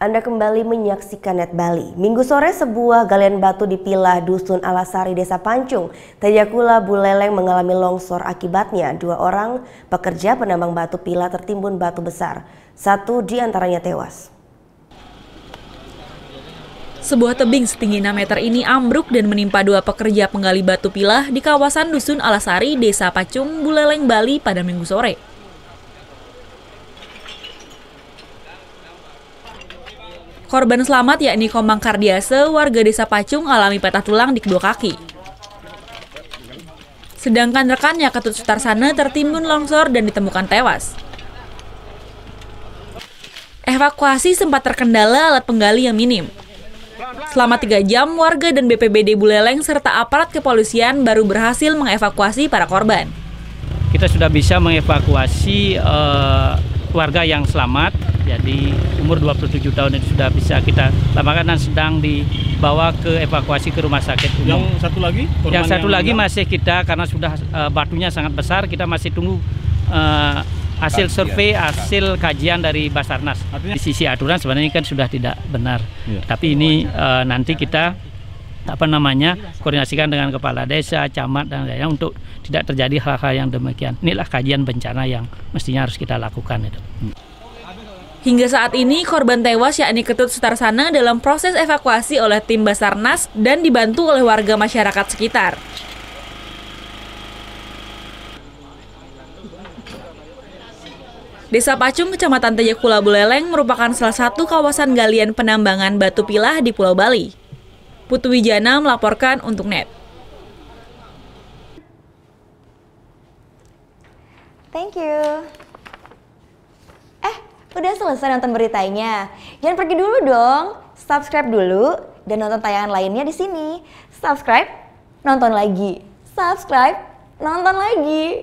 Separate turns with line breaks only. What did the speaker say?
Anda kembali menyaksikan Net Bali. Minggu sore sebuah galian batu di Pilah Dusun Alasari, Desa Pancung, Tajakula, Buleleng mengalami longsor. Akibatnya 2 orang pekerja penambang batu Pilah tertimbun batu besar. 1 di antaranya tewas.
Sebuah tebing setinggi 6 meter ini ambruk dan menimpa 2 pekerja penggali batu Pilah di kawasan Dusun Alasari, Desa Pancung, Buleleng, Bali pada Minggu sore. Korban selamat yakni Komang Kardiase, warga Desa Pancung, alami patah tulang di kedua kaki. Sedangkan rekannya Ketut Sutarsana tertimbun longsor dan ditemukan tewas. Evakuasi sempat terkendala alat penggali yang minim. Selama 3 jam, warga dan BPBD Buleleng serta aparat kepolisian baru berhasil mengevakuasi para korban.
Kita sudah bisa mengevakuasi warga yang selamat, jadi umur 27 tahun itu sudah bisa kita selamatkan dan sedang dibawa ke evakuasi ke rumah sakit umum. Yang satu lagi masih kita, karena sudah batunya sangat besar, kita masih tunggu hasil survei, hasil kajian dari Basarnas. Di sisi aturan sebenarnya kan sudah tidak benar, tapi ini nanti kita koordinasikan dengan kepala desa, camat dan lainnya untuk tidak terjadi hal-hal yang demikian. Inilah kajian bencana yang mestinya harus kita lakukan itu.
Hingga saat ini korban tewas yakni Ketut Sutarsana dalam proses evakuasi oleh tim Basarnas dan dibantu oleh warga masyarakat sekitar. Desa Pancung, Kecamatan Tajakula, Buleleng merupakan salah satu kawasan galian penambangan batu Pilah di Pulau Bali. Putu Wijana melaporkan untuk Net.
Thank you. Udah selesai nonton beritanya? Jangan pergi dulu dong. Subscribe dulu dan nonton tayangan lainnya di sini. Subscribe, nonton lagi. Subscribe, nonton lagi.